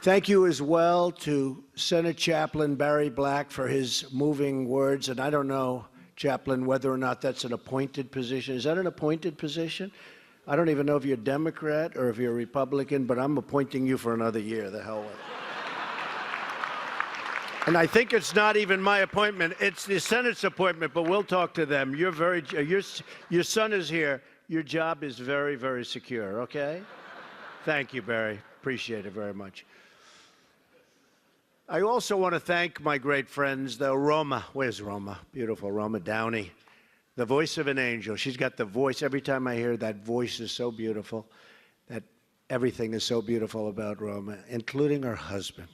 Thank you as well to Senate Chaplain Barry Black for his moving words. And I don't know, Chaplain, whether or not that's an appointed position. Is that an appointed position? I don't even know if you're a Democrat or if you're a Republican, but I'm appointing you for another year. The hell with it. And I think it's not even my appointment. It's the Senate's appointment, but we'll talk to them. Your son is here. Your job is very, very secure, okay? Thank you, Barry. Appreciate it very much. I also want to thank my great friends, though. Roma, where's Roma? Beautiful Roma Downey, the voice of an angel. She's got the voice. Every time I hear that voice is so beautiful, that everything is so beautiful about Roma, including her husband,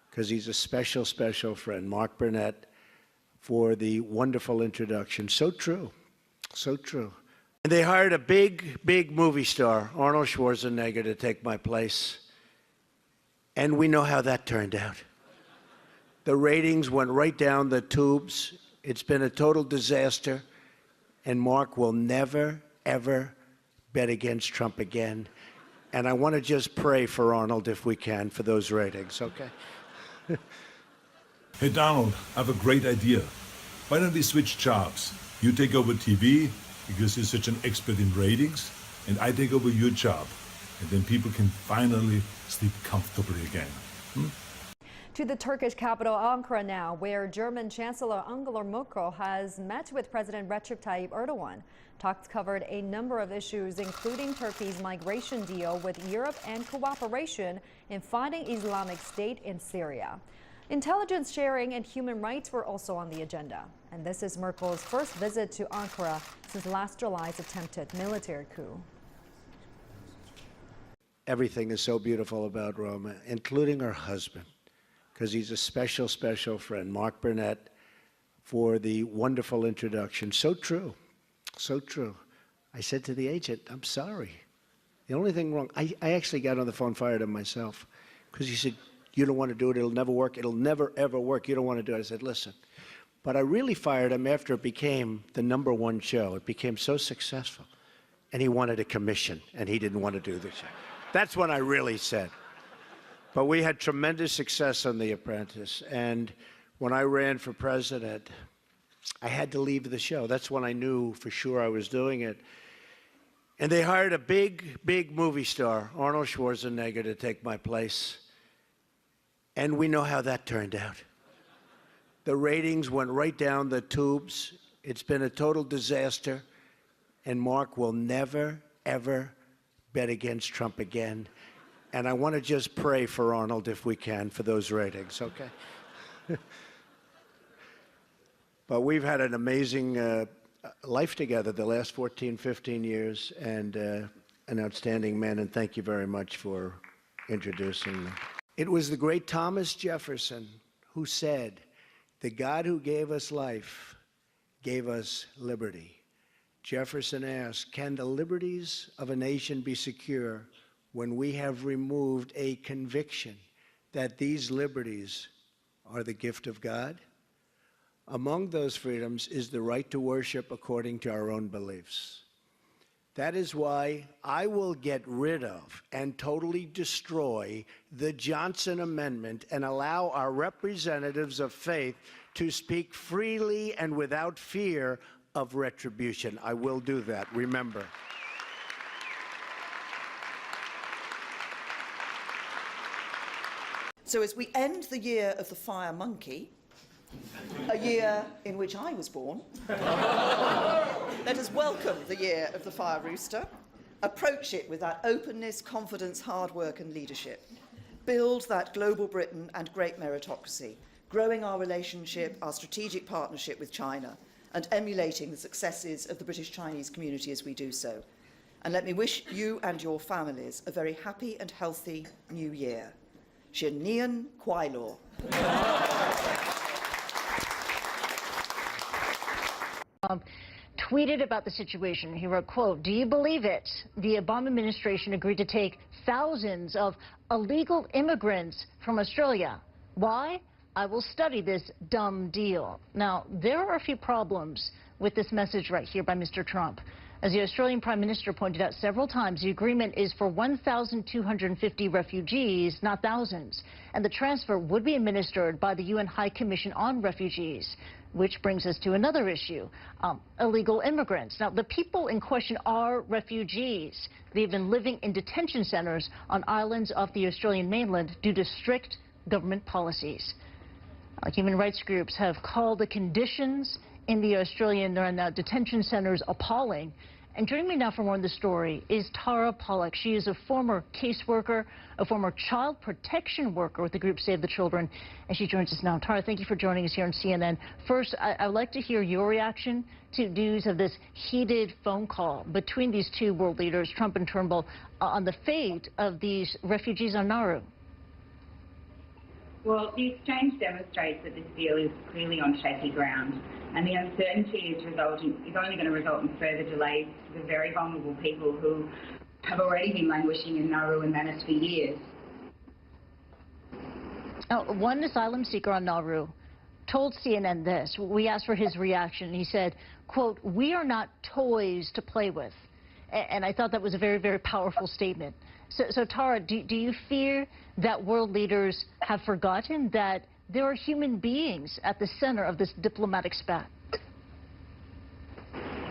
because he's a special, special friend, Mark Burnett, for the wonderful introduction. So true, so true. And they hired a big, big movie star, Arnold Schwarzenegger, to take my place. And we know how that turned out. The ratings went right down the tubes. It's been a total disaster. And Mark will never, ever bet against Trump again. And I want to just pray for Arnold, if we can, for those ratings, okay? Hey, Donald, I have a great idea. Why don't we switch jobs? You take over TV, because you're such an expert in ratings, and I take over your job. And then people can finally sleep comfortably again. To the Turkish capital Ankara now, where German Chancellor Angela Merkel has met with President Recep Tayyip Erdogan. Talks covered a number of issues, including Turkey's migration deal with Europe and cooperation in fighting Islamic State in Syria. Intelligence sharing and human rights were also on the agenda. And this is Merkel's first visit to Ankara since last July's attempted military coup. Everything is so beautiful about Roma, including her husband, because he's a special, special friend, Mark Burnett, for the wonderful introduction. So true, so true. I said to the agent, I'm sorry. The only thing wrong, I actually got on the phone, fired him myself, because he said, you don't want to do it, it'll never work, it'll never, ever work, you don't want to do it. I said, listen. But I really fired him after it became the #1 show. It became so successful. And he wanted a commission, and he didn't want to do the show. That's when I really said. But we had tremendous success on The Apprentice. And when I ran for president, I had to leave the show. That's when I knew for sure I was doing it. And they hired a big, big movie star, Arnold Schwarzenegger, to take my place. And we know how that turned out. The ratings went right down the tubes. It's been a total disaster. And Mark will never, ever bet against Trump again. And I want to just pray for Arnold, if we can, for those ratings, okay? But we've had an amazing life together the last 14, 15 years, and an outstanding man, and thank you very much for introducing me. It was the great Thomas Jefferson who said, the God who gave us life gave us liberty. Jefferson asked, can the liberties of a nation be secure when we have removed a conviction that these liberties are the gift of God? Among those freedoms is the right to worship according to our own beliefs. That is why I will get rid of and totally destroy the Johnson Amendment and allow our representatives of faith to speak freely and without fear of retribution. I will do that, remember. So as we end the year of the fire monkey, a year in which I was born, let us welcome the year of the fire rooster, approach it with that openness, confidence, hard work and leadership, build that global Britain and great meritocracy, growing our relationship, our strategic partnership with China, and emulating the successes of the British-Chinese community as we do so. And let me wish you and your families a very happy and healthy new year. Xin Nian Kuai Lo. Tweeted about the situation. He wrote, quote, do you believe it? The Obama administration agreed to take thousands of illegal immigrants from Australia. Why? I will study this dumb deal. Now, there are a few problems with this message right here by Mr. Trump. As the Australian Prime Minister pointed out several times, the agreement is for 1,250 refugees, not thousands. And the transfer would be administered by the UN High Commission on Refugees. Which brings us to another issue, illegal immigrants. Now, the people in question are refugees. They've been living in detention centers on islands off the Australian mainland due to strict government policies. Human rights groups have called the conditions in the Australian detention centers appalling. And joining me now for more on the story is Tara Pollock. She is a former caseworker, a former child protection worker with the group Save the Children, and she joins us now. Tara, thank you for joining us here on CNN. First, I'd like to hear your reaction to news of this heated phone call between these two world leaders, Trump and Turnbull, on the fate of these refugees on Nauru. Well, the exchange demonstrates that this deal is clearly on shaky ground, and the uncertainty is only going to result in further delays for the very vulnerable people who have already been languishing in Nauru and Manus for years. One asylum seeker on Nauru told CNN this. We asked for his reaction. He said, quote, "We are not toys to play with." And I thought that was a very, very powerful statement. So Tara, do you fear that world leaders have forgotten that there are human beings at the center of this diplomatic spat?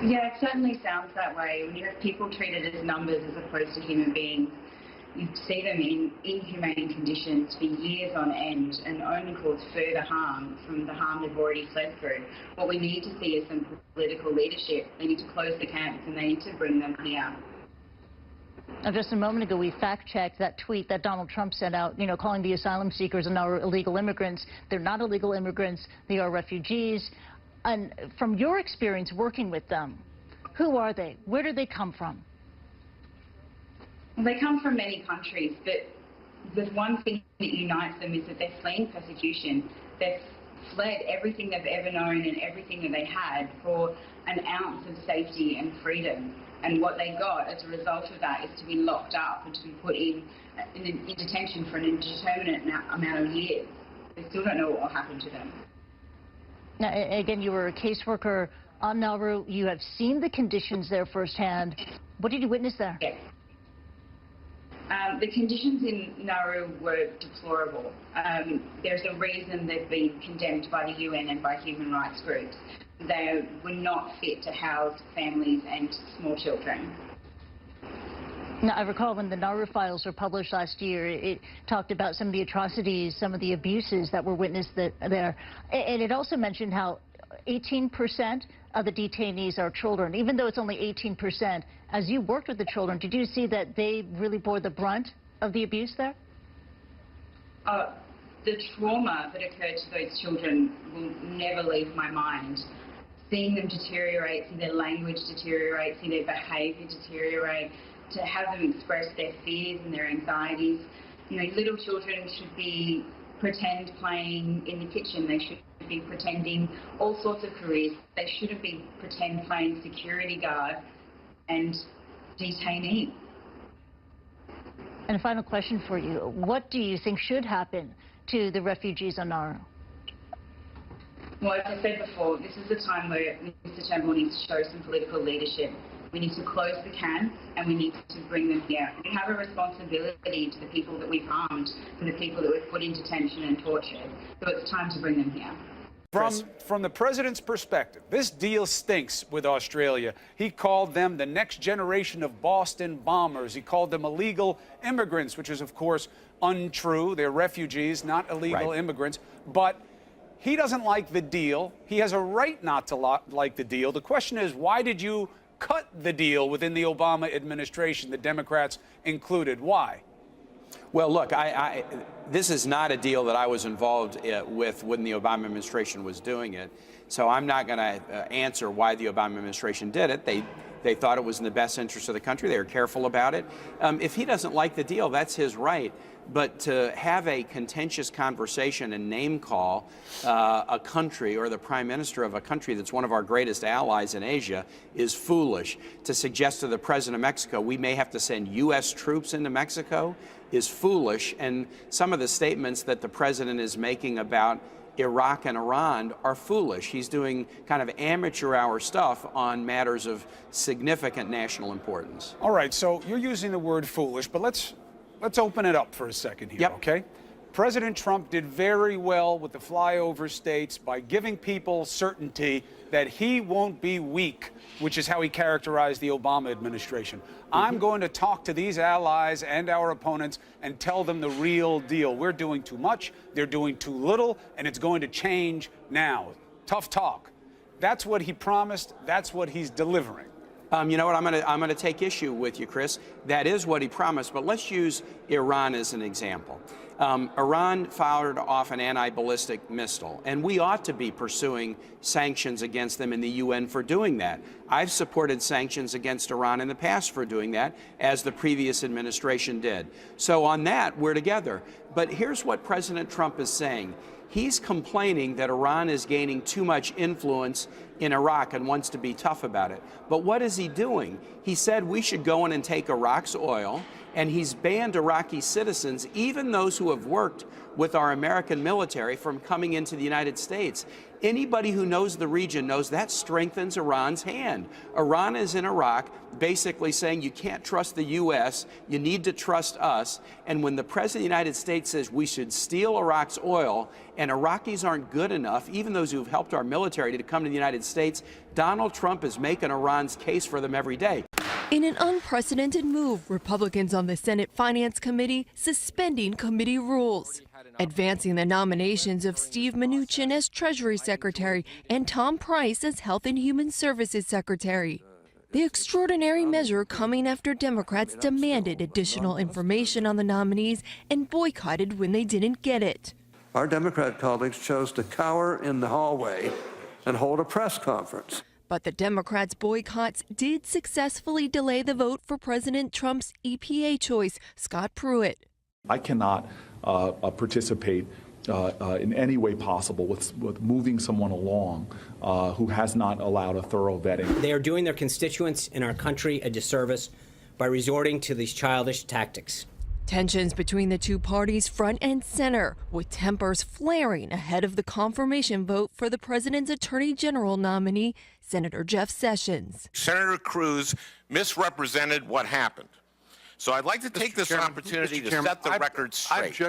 Yeah, it certainly sounds that way. When you have people treated as numbers as opposed to human beings, you see them in inhumane conditions for years on end and only cause further harm from the harm they've already fled through. What we need to see is some political leadership. They need to close the camps and they need to bring them here. Now, just a moment ago, we fact-checked that tweet that Donald Trump sent out, calling the asylum seekers and our illegal immigrants. They're not illegal immigrants. They are refugees. And from your experience working with them, who are they? Where do they come from? Well, they come from many countries, but the one thing that unites them is that they're fleeing persecution. They've fled everything they've ever known and everything that they had for an ounce of safety and freedom. And what they got as a result of that is to be locked up and to be put in detention for an indeterminate amount of years. They still don't know what will happen to them. Now, again, you were a caseworker on Nauru. You have seen the conditions there firsthand. What did you witness there? Yes. The conditions in Nauru were deplorable. There's a reason they've been condemned by the UN and by human rights groups. They were not fit to house families and small children. Now, I recall when the Nauru files were published last year, it talked about some of the atrocities, some of the abuses that were witnessed there. And it also mentioned how 18% of the detainees are children, even though it's only 18%. As you worked with the children, did you see that they really bore the brunt of the abuse there? The trauma that occurred to those children will never leave my mind. Seeing them deteriorate, see their language deteriorate, see their behaviour deteriorate, to have them express their fears and their anxieties. Little children should be pretend playing in the kitchen. They should be pretending all sorts of careers. They shouldn't be pretend playing security guard and detainee. And a final question for you. What do you think should happen to the refugees on Nauru? Well, as I said before, this is the time where Mr. Turnbull needs to show some political leadership. We need to close the camps and we need to bring them here. We have a responsibility to the people that we've harmed, to the people that we've put in detention and tortured. So it's time to bring them here. From the president's perspective, this deal stinks with Australia. He called them the next generation of Boston bombers. He called them illegal immigrants, which is, of course, untrue. They're refugees, not illegal immigrants. But he doesn't like the deal. He has a right not to like the deal. The question is, why did you cut the deal within the Obama administration, the Democrats included? Why? Well, look, this is not a deal that I was involved with when the Obama administration was doing it. So I'm not going to answer why the Obama administration did it. They thought it was in the best interest of the country. They were careful about it. If he doesn't like the deal, that's his right. But to have a contentious conversation and name call a country or the prime minister of a country that's one of our greatest allies in Asia is foolish. To suggest to the president of Mexico we may have to send U.S. troops into Mexico is foolish. And some of the statements that the president is making about Iraq and Iran are foolish. He's doing kind of amateur hour stuff on matters of significant national importance. All right, so you're using the word foolish, but let's open it up for a second here, okay? President Trump did very well with the flyover states by giving people certainty that he won't be weak, which is how he characterized the Obama administration. I'm going to talk to these allies and our opponents and tell them the real deal. We're doing too much, they're doing too little, and it's going to change now. Tough talk. That's what he promised. That's what he's delivering. You know what? I'm gonna take issue with you, Chris. That is what he promised. But let's use Iran as an example. Iran fired off an anti-ballistic missile, and we ought to be pursuing sanctions against them in the UN for doing that. I've supported sanctions against Iran in the past for doing that, as the previous administration did. So on that, we're together. But here's what President Trump is saying. He's complaining that Iran is gaining too much influence in Iraq and wants to be tough about it. But what is he doing? He said we should go in and take Iraq's oil, and he's banned Iraqi citizens, even those who have worked with our American military, from coming into the United States. Anybody who knows the region knows that strengthens Iran's hand. Iran is in Iraq basically saying you can't trust the U.S., you need to trust us. And when the President of the United States says we should steal Iraq's oil, and Iraqis aren't good enough, even those who've helped our military, to come to the United States, Donald Trump is making Iran's case for them every day. In an unprecedented move, Republicans on the Senate Finance Committee suspending committee rules, advancing the nominations of Steve Mnuchin as Treasury Secretary and Tom Price as Health and Human Services Secretary. The extraordinary measure coming after Democrats demanded additional information on the nominees and boycotted when they didn't get it. Our Democrat colleagues chose to cower in the hallway and hold a press conference. But the Democrats' boycotts did successfully delay the vote for President Trump's EPA choice, Scott Pruitt. I cannot participate in any way possible with moving someone along who has not allowed a thorough vetting. They are doing their constituents in our country a disservice by resorting to these childish tactics. Tensions between the two parties front and center, with tempers flaring ahead of the confirmation vote for the president's attorney general nominee, Senator Jeff Sessions. Senator Cruz misrepresented what happened. So I'd like to take this opportunity to set the record straight.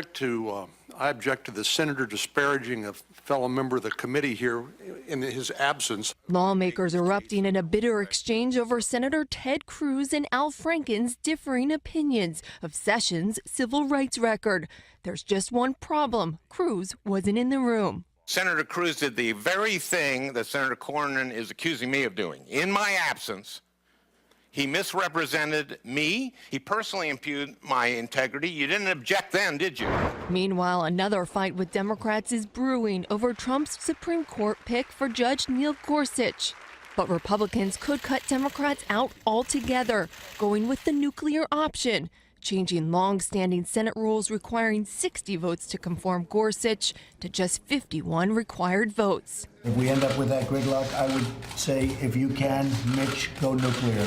I object to the senator disparaging a fellow member of the committee here in his absence. Lawmakers erupting in a bitter exchange over Senator Ted Cruz and Al Franken's differing opinions of Sessions' civil rights record. There's just one problem. Cruz wasn't in the room. Senator Cruz did the very thing that Senator Cornyn is accusing me of doing. In my absence, he misrepresented me. He personally impugned my integrity. You didn't object then, did you? Meanwhile, another fight with Democrats is brewing over Trump's Supreme Court pick for Judge Neil Gorsuch. But Republicans could cut Democrats out altogether, going with the nuclear option, changing long-standing Senate rules requiring 60 votes to conform Gorsuch to just 51 required votes. If we end up with that gridlock, I would say, if you can, Mitch, go nuclear.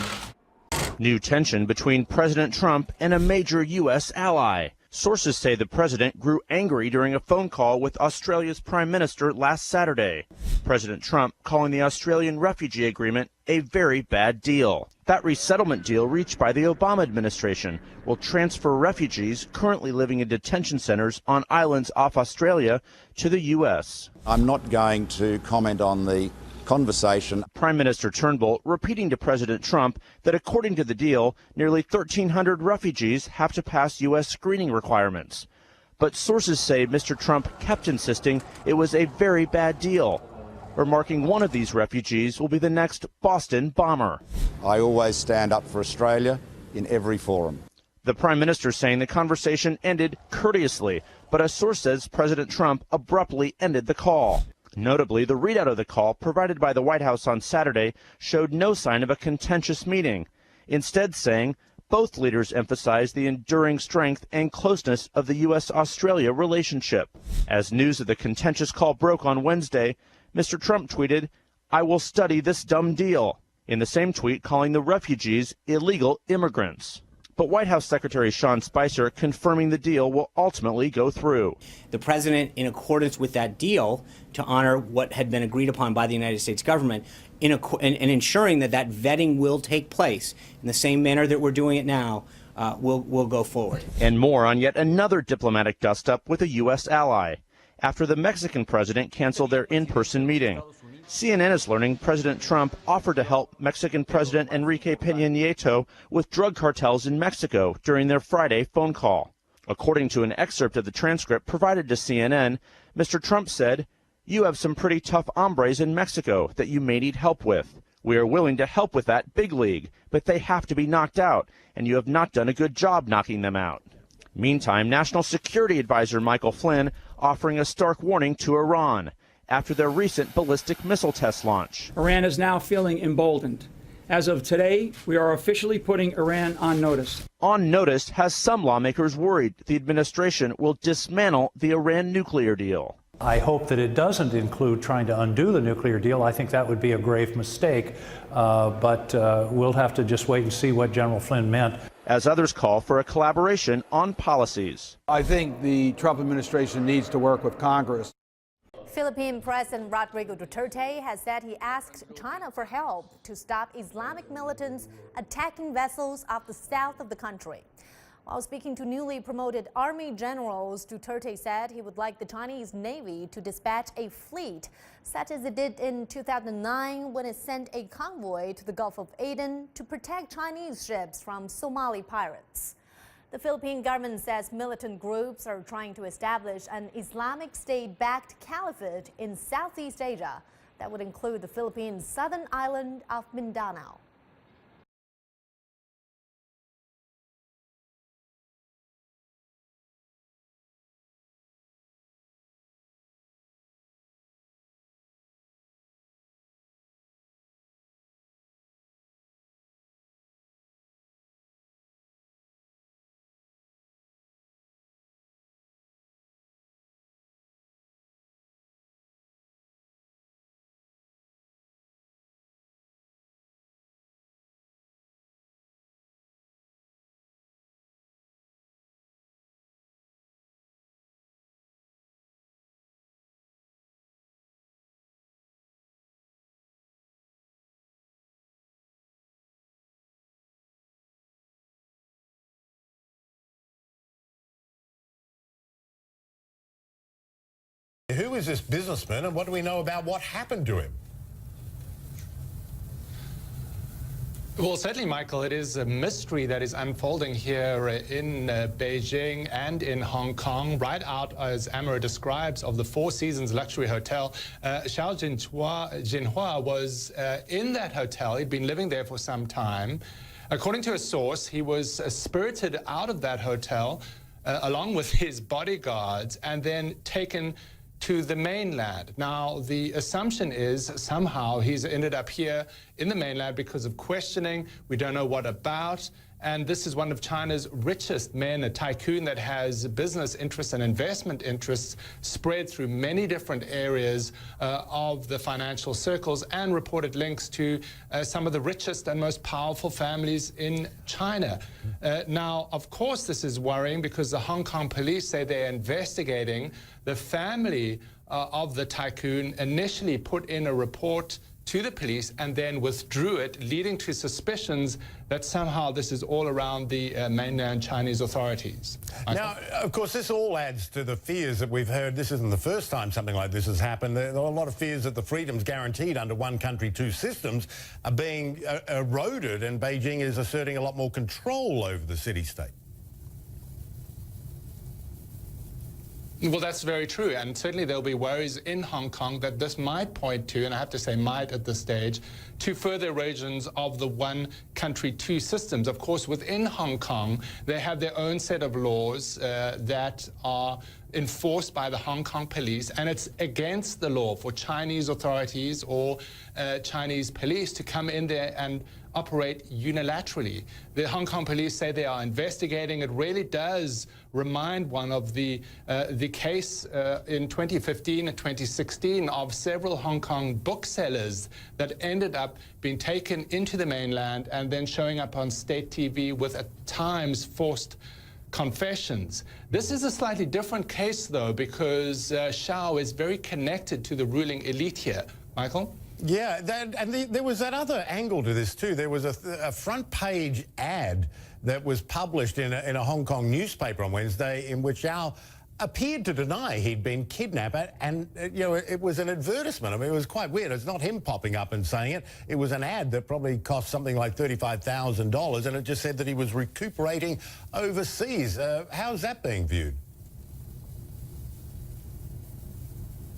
New tension between President Trump and a major U.S. ally. Sources say the president grew angry during a phone call with Australia's Prime Minister last Saturday. President Trump calling the Australian refugee agreement a very bad deal. That resettlement deal reached by the Obama administration will transfer refugees currently living in detention centers on islands off Australia to the U.S. I'm not going to comment on the conversation. Prime Minister Turnbull repeating to President Trump that according to the deal, nearly 1,300 refugees have to pass U.S. screening requirements. But sources say Mr. Trump kept insisting it was a very bad deal, remarking one of these refugees will be the next Boston bomber. I always stand up for Australia in every forum. The Prime Minister saying the conversation ended courteously, but a source says President Trump abruptly ended the call. Notably, the readout of the call provided by the White House on Saturday showed no sign of a contentious meeting, instead saying both leaders emphasized the enduring strength and closeness of the U.S.-Australia relationship. As news of the contentious call broke on Wednesday, Mr. Trump tweeted, "I will study this dumb deal," in the same tweet calling the refugees illegal immigrants. but White House Secretary Sean Spicer confirming the deal will ultimately go through. The president, in accordance with that deal, to honor what had been agreed upon by the United States government, and ensuring that that vetting will take place in the same manner that we're doing it now, will go forward. And more on yet another diplomatic dust-up with a U.S. ally, after the Mexican president canceled their in-person meeting. CNN is learning President Trump offered to help Mexican President Enrique Peña Nieto with drug cartels in Mexico during their Friday phone call. According to an excerpt of the transcript provided to CNN, Mr. Trump said, "You have some pretty tough hombres in Mexico that you may need help with. We are willing to help with that big league, but they have to be knocked out, and you have not done a good job knocking them out." Meantime, National Security Advisor Michael Flynn offering a stark warning to Iran after their recent ballistic missile test launch. Iran is now feeling emboldened. As of today, we are officially putting Iran on notice. On notice has some lawmakers worried the administration will dismantle the Iran nuclear deal. I hope that it doesn't include trying to undo the nuclear deal. I think that would be a grave mistake, but we'll have to just wait and see what General Flynn meant. As others call for a collaboration on policies. I think the Trump administration needs to work with Congress. Philippine President Rodrigo Duterte has said he asked China for help to stop Islamic militants attacking vessels off the south of the country. While speaking to newly promoted army generals, Duterte said he would like the Chinese Navy to dispatch a fleet, such as it did in 2009 when it sent a convoy to the Gulf of Aden to protect Chinese ships from Somali pirates. The Philippine government says militant groups are trying to establish an Islamic State-backed caliphate in Southeast Asia that would include the Philippines' southern island of Mindanao. Who is this businessman and what do we know about what happened to him? Well, certainly, Michael, it is a mystery that is unfolding here in Beijing and in Hong Kong, right out, as Amara describes, of the Four Seasons luxury hotel. Xiao Jinhua was in that hotel. He'd been living there for some time. According to a source, he was spirited out of that hotel along with his bodyguards and then taken to the mainland. Now, the assumption is somehow he's ended up here in the mainland because of questioning. We don't know what about. And this is one of China's richest men, a tycoon that has business interests and investment interests spread through many different areas of the financial circles and reported links to some of the richest and most powerful families in China. Now, of course, this is worrying because the Hong Kong police say they're investigating. The family of the tycoon initially put in a report to the police and then withdrew it, leading to suspicions that somehow this is all around the mainland Chinese authorities. Now, of course, this all adds to the fears that we've heard. This isn't the first time something like this has happened. There are a lot of fears that the freedoms guaranteed under one country, two systems are being eroded, and Beijing is asserting a lot more control over the city-state. Well, that's very true, and certainly there'll be worries in Hong Kong that this might point to, and I have to say might at this stage, to further erosions of the one country, two systems. Of course, within Hong Kong, they have their own set of laws that are enforced by the Hong Kong police, and it's against the law for Chinese authorities or Chinese police to come in there and operate unilaterally. The Hong Kong police say they are investigating. It really does remind one of the case in 2015 and 2016 of several Hong Kong booksellers that ended up being taken into the mainland and then showing up on state TV with at times forced confessions. This is a slightly different case, though, because Shao is very connected to the ruling elite here. Michael? Yeah, there was that other angle to this too. There was a front page ad that was published in a Hong Kong newspaper on Wednesday in which Zhao appeared to deny he'd been kidnapped, and you know, it was an advertisement. I mean, it was quite weird. It's not him popping up and saying it. It was an ad that probably cost something like $35,000, and it just said that he was recuperating overseas. How's that being viewed?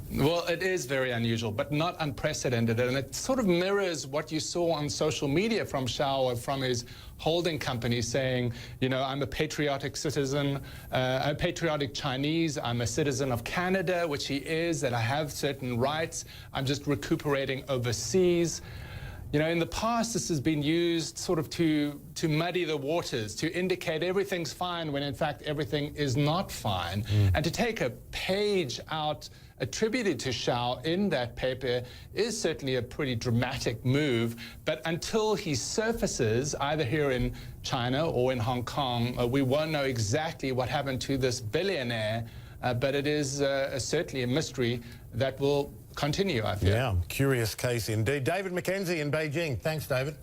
Well, it is very unusual, but not unprecedented, and it sort of mirrors what you saw on social media from Shao or from his holding company saying, you know, I'm a patriotic citizen, a patriotic Chinese, I'm a citizen of Canada, which he is, that I have certain rights, I'm just recuperating overseas. You know, in the past, this has been used sort of to muddy the waters, to indicate everything's fine when in fact everything is not fine. And to take a page out attributed to Shao in that paper is certainly a pretty dramatic move. But until he surfaces, either here in China or in Hong Kong, we won't know exactly what happened to this billionaire. But it is certainly a mystery that will continue, I feel. Yeah, curious case indeed. David McKenzie in Beijing. Thanks, David.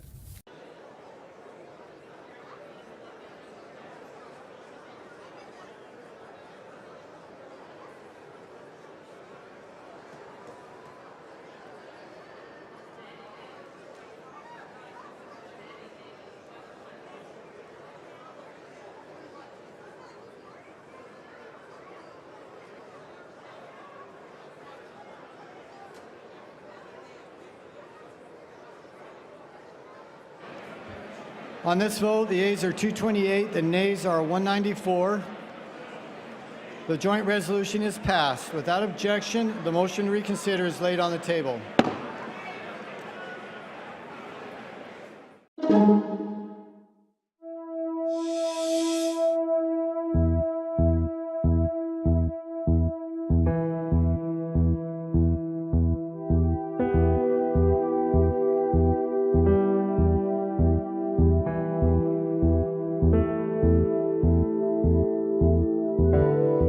On this vote, the yeas are 228, the nays are 194. The joint resolution is passed. Without objection, the motion to reconsider is laid on the table.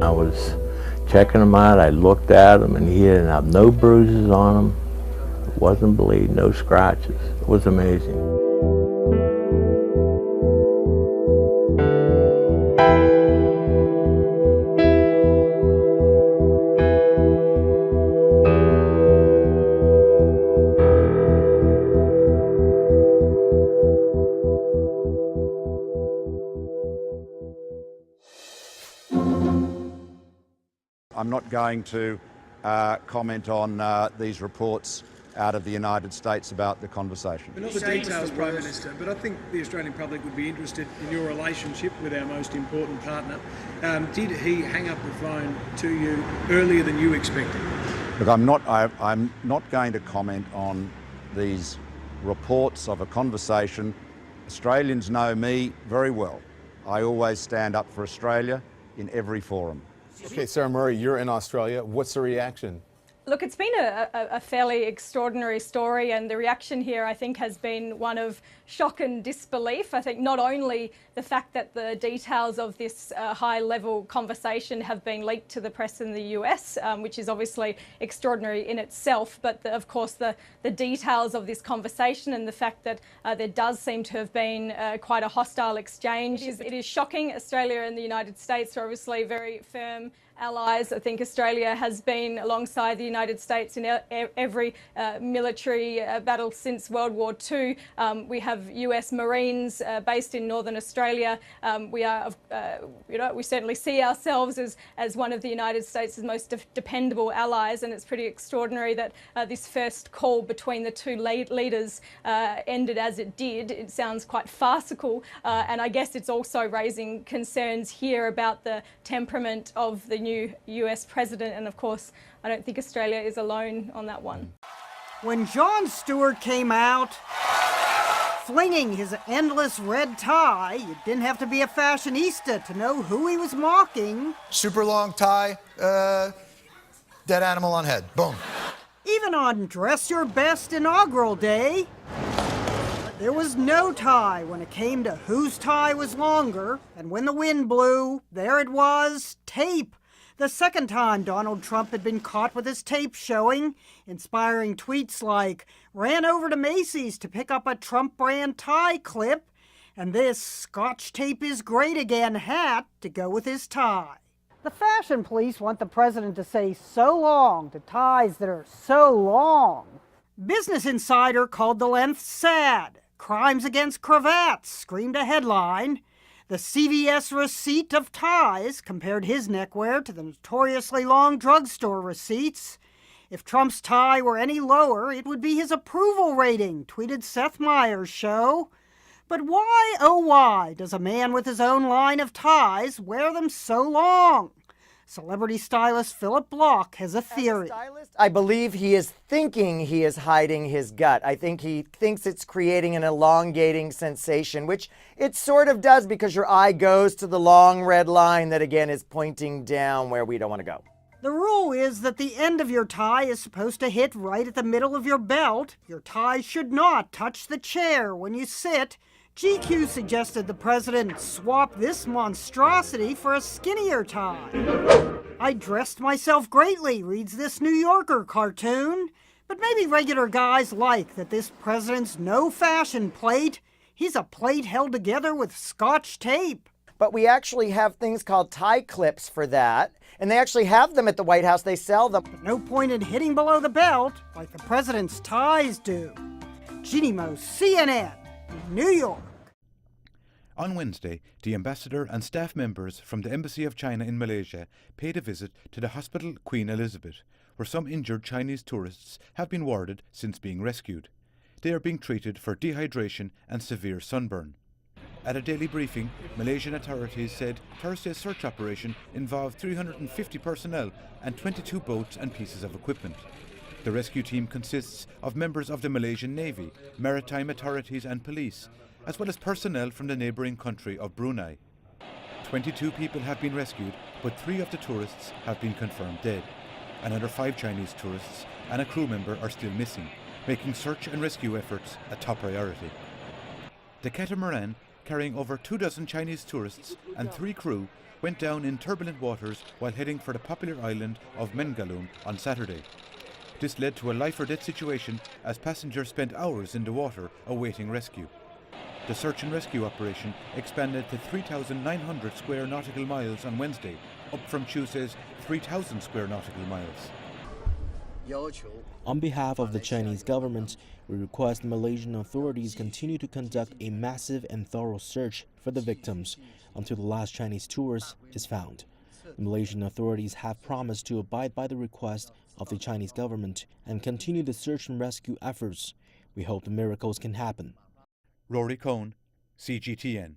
I was checking him out, I looked at him, and he didn't have no bruises on him, wasn't bleeding, no scratches. It was amazing. I'm not going to comment on these reports out of the United States about the conversation. Not the details, Prime Minister, but I think the Australian public would be interested in your relationship with our most important partner. Did he hang up the phone to you earlier than you expected? Look, I'm not going to comment on these reports of a conversation. Australians know me very well. I always stand up for Australia in every forum. Okay, Sarah Murray, you're in Australia. What's the reaction? Look, it's been a fairly extraordinary story, and the reaction here, I think, has been one of shock and disbelief. I think not only the fact that the details of this high-level conversation have been leaked to the press in the US, which is obviously extraordinary in itself, but of course the details of this conversation and the fact that there does seem to have been quite a hostile exchange. It is shocking. Australia and the United States are obviously very firm allies. I think Australia has been alongside the United States in every military battle since World War II. We have US Marines based in Northern Australia. We are, we certainly see ourselves as one of the United States' most dependable allies, and it's pretty extraordinary that this first call between the two leaders ended as it did. It sounds quite farcical, and I guess it's also raising concerns here about the temperament of the new US president, and of course, I don't think Australia is alone on that one. When Jon Stewart came out, flinging his endless red tie, you didn't have to be a fashionista to know who he was mocking. Super long tie, dead animal on head. Boom. Even on Dress Your Best inaugural day, there was no tie when it came to whose tie was longer, and when the wind blew, there it was, tape. The second time Donald Trump had been caught with his tape showing, inspiring tweets like, ran over to Macy's to pick up a Trump brand tie clip, and this Scotch tape is great again hat to go with his tie. The fashion police want the president to say so long to ties that are so long. Business Insider called the length sad. Crimes against cravats screamed a headline. The CVS receipt of ties compared his neckwear to the notoriously long drugstore receipts. If Trump's tie were any lower, it would be his approval rating, tweeted Seth Meyers' show. But why, oh why, does a man with his own line of ties wear them so long? Celebrity stylist Philip Block has a theory. I believe he is thinking he is hiding his gut. I think he thinks it's creating an elongating sensation, which it sort of does because your eye goes to the long red line that again is pointing down where we don't want to go. The rule is that the end of your tie is supposed to hit right at the middle of your belt. Your tie should not touch the chair when you sit. GQ suggested the president swap this monstrosity for a skinnier tie. I dressed myself greatly, reads this New Yorker cartoon. But maybe regular guys like that this president's no fashion plate. He's a plate held together with Scotch tape. But we actually have things called tie clips for that. And they actually have them at the White House. They sell them. But no point in hitting below the belt like the president's ties do. Jeannie Mo, CNN, New York. On Wednesday, the ambassador and staff members from the Embassy of China in Malaysia paid a visit to the Hospital Queen Elizabeth, where some injured Chinese tourists have been warded since being rescued. They are being treated for dehydration and severe sunburn. At a daily briefing, Malaysian authorities said Thursday's search operation involved 350 personnel and 22 boats and pieces of equipment. The rescue team consists of members of the Malaysian Navy, maritime authorities and police, as well as personnel from the neighbouring country of Brunei. 22 people have been rescued, but 3 of the tourists have been confirmed dead. Another 5 Chinese tourists and a crew member are still missing, making search and rescue efforts a top priority. The catamaran, carrying over 24 Chinese tourists and 3 crew, went down in turbulent waters while heading for the popular island of Mengalum on Saturday. This led to a life-or-death situation as passengers spent hours in the water awaiting rescue. The search and rescue operation expanded to 3,900 square nautical miles on Wednesday, up from Tuesday's 3,000 square nautical miles. On behalf of the Chinese government, we request Malaysian authorities continue to conduct a massive and thorough search for the victims until the last Chinese tourist is found. The Malaysian authorities have promised to abide by the request of the Chinese government and continue the search and rescue efforts. We hope the miracles can happen. Rory Cohn, CGTN.